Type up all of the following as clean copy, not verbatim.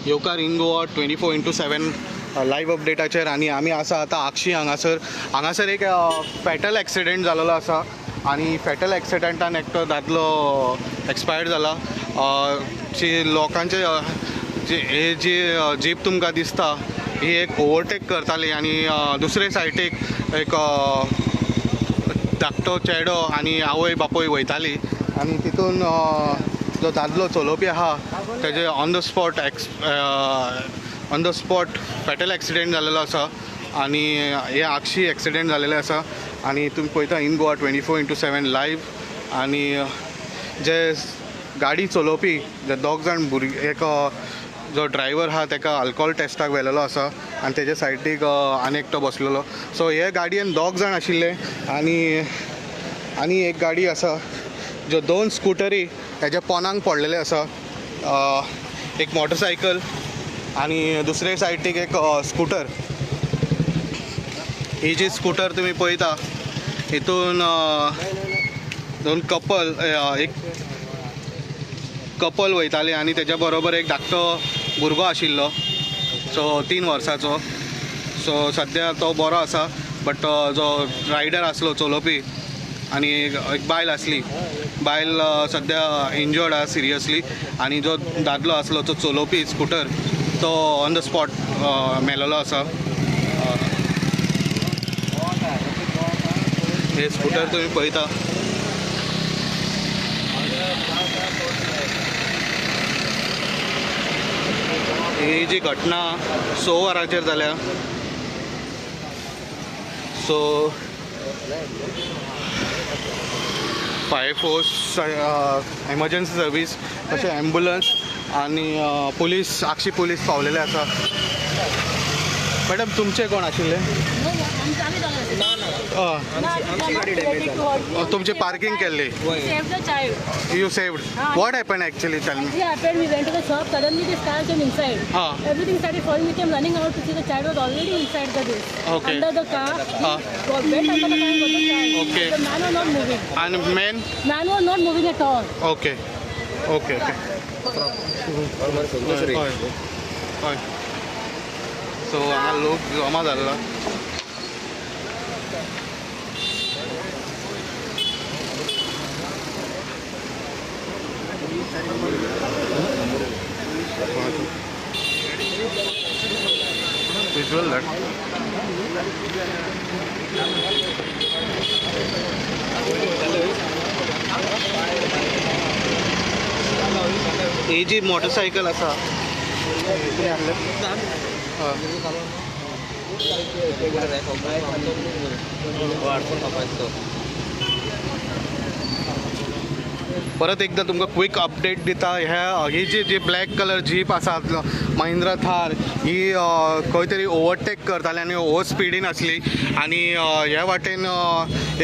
येवकार in Goa 24/7 live अपडेटाचेर आनी आमी आसा आतां आक्षी हांगासर एक फॅटल एक्सिडेंट जाल्लो आसा आनी फॅटल एक्सिडेंटान एकटो दादलो एक्सपायर्ड जाला. लोकांचे हे जी जीप तुमकां दिसता ही एक ओवरटेक करताली आनी दुसरे सायडीक एक धाकटो चेडो आनी आवय बापूय वयताली आनी तितून जो दादलो चलोवपी आहा तेजे on the spot fatal accident जाल्लो आसा आनी हे आक्षी एक्सिडेंट जाल्लेले आसा आनी तुमी पळयता इन गोवा 24/7 लायव्ह. आनी जे गाडी चलोवपी जे दोग जाण भुरगे एक जो ड्रायव्हर आहा ताका अल्कोहोल टेस्टाक व्हेलेलो आसा आनी तेजे सायडीक आनी एकटो बसलेलो. सो हे गाडयेन दोग जाण आशिल्ले आनी एक गाडी आसा ज्यो 2 स्कुटरी हेज्या पोनांक पडलेले आसा. एक मोटरसायकल आनी दुसरे सायडीक एक स्कूटर. ही जी स्कूटर तुमी पळयता हितून 2 कपल वयताले आनी तेज्या बरोबर एक धाकटो भुरगो आशिल्लो, सो 3 वर्साचो. सो सद्या तो बरो आसा, बट जो रायडर आसलो चलोवपी आनी एक बायल आसली, बायल सद्या इंजर्ड आसा सिरियसली. आनी जो दादलो आसलो तो चलोवपी स्कूटर तो ऑन द स्पॉट मेलेलो आसा. हे स्कूटर तुमी पळयता. ही जी घटना 6 वरांचेर जाल्या. So fire force, emergency service, तशें एम्बुलन्स आनी पुलीस, आक्षी पुलीस पावलेले आसा. मॅडम तुमचे कोण आशिल्ले? तुमची पार्किंग केल्ली? You saved. What happened actually? Tell me. What happened? We went to the shop. Suddenly they started came inside. Everything started falling. We came running out to see the child was already inside the this. Okay. Under the car. Got went under the car and got the child. Okay. The man was not moving. And man? Man was not moving at all. Okay. Okay. Okay. So हांगा लोक जमा जाल्ला. Visual that. ही जी motorcycle आसा परत एकदा तुमकां क्विक अपडेट दिता. ही जी ब्लॅक कलर जीप आसा महिंद्रा थार ही खंय तरी ओवरटेक करताले आनी ओवर स्पिडीन आसली आनी ह्या वाटेन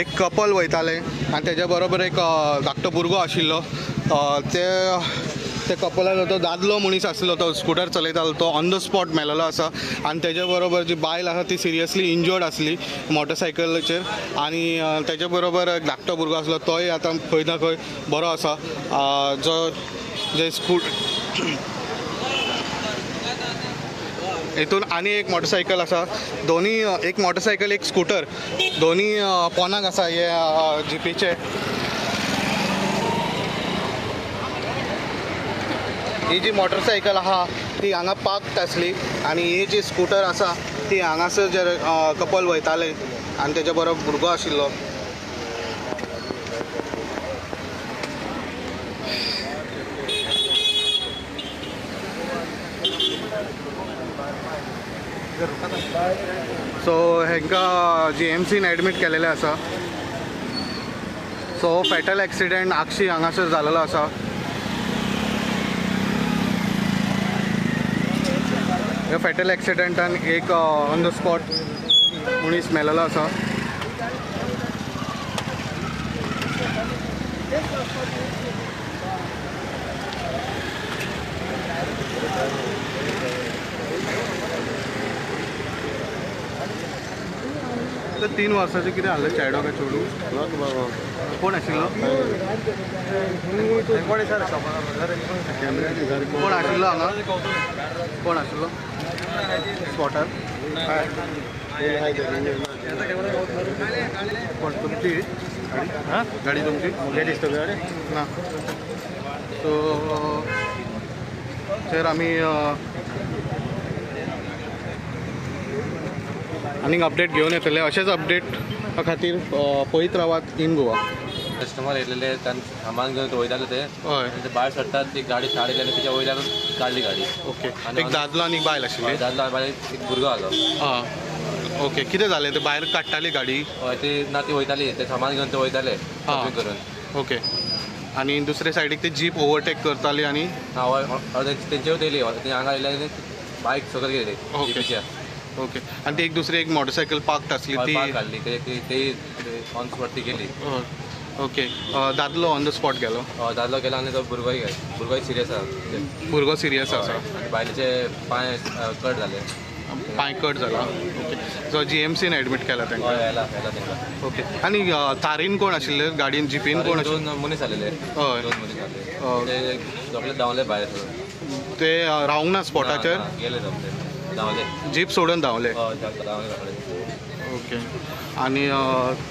एक कपल वयताले आनी तेज्या बरोबर एक धाकटो भुरगो आशिल्लो. ते कपलाचो तो दादलो मनीस आसलो, तो स्कूटर चलयतालो, तो ऑन द स्पॉट मेलेलो आसा. आनी तेज्या बरोबर जी बायल आसा ती सिरियसली इंजर्ड आसली मोटरसायकलीचेर. आनी तेज्या बरोबर एक धाकटो भुरगो आसलो, तोय आतां खंय ना खंय बरो आसा. जे हितून आनी एक मोटरसायकल आसा. दोनी, एक मोटरसायकल एक स्कूटर, दोनी पोनाक आसा हे जिपीचे. ही जी मोटरसायकल आहा ती हांगा पार्क्ड आसली आनी ही जी स्कूटर आसा ती हांगासर जे कपल वयताले आनी तेज्या बरोबर भुरगो आशिल्लो. सो हेंकां GMCन एडमीट केलेले आसा. सो फॅटल एक्सिडेंट आक्षी हांगासर जाल्लो आसा. ह्या फॅटल एक्सिडेंटान एक ऑन द स्पॉट मनीस मेलेलो आसा. तर 3 वर्साचे कितें आसलें चेडो काय चेडू कोण आशिल्लो कोण आशिल्लो हांगा कोण आशिल्लो स्पॉटर कोण तुमची गाडी हां गाडी तुमची लेडीज तो गाडी ना सो सर आमी आनीक अपडेट घेवन येतले अशेंच अपडेट खातीर पळयत रावात इन गोवा कस्टमर येयलेले त्यांनी सामान घेऊन तो वयताले ते हय ते भायर सरतात ती गाडी शाळेत गेली त्याच्या वयल्यान काडली गाडी ओके एक दादलो आनी एक बायल आशिल्ली दादलो भायर एक भुरगो आलो हां ओके कितें जालें ते भायर काडटाली गाडी हय ती ना ती वयताली ते सामान घेऊन ते वयताले शॉपिंग करून ओके आनी दुसरे सायडीक ती जीप ओवरटेक करताली आनी तेंचेर येयली ते हांगा येयले बायक सकयल गेली ओके. जीपीच्या ओके आनी ती एक दुसरी एक मोटरसायकल पार्क आसली ती पार्क काडली ते ऑन स्पॉट ती गेली ओके दादलो ऑन द स्पॉट गेलो दादलो गेला आनी तो भुरगोय सिरियस आसा भुरगो सिरियस आसा आनी बायलेचे पांय कट जाले पांय कट जाला ओके सो जीएमसीन एडमीट केला तांकां हय येला तेंका ओके आनी तारीन कोण आशिल्ले गाडयेन जीपीन कोण आशिल्ले दोन मनीस आलेले हय. दोन मनीस आले ते झोपले धांवले भायर ते रावंक ना स्पॉटाचेर गेले झोपले धांवले जीप सोडून धांवले धांवले रोखडे ओके आनी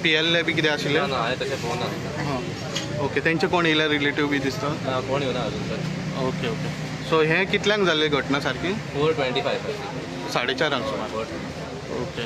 पीएलए बी कितें आशिल्ले हांवें तशें पळोवना हां ओके तेंचे कोण येयले रिलेटीव बी दिसता कोण येवना अजून तर ओके ओके सो हें कितल्यांक जाल्ली घटना सारकी 4:25 4:30 सुमार फोर ओके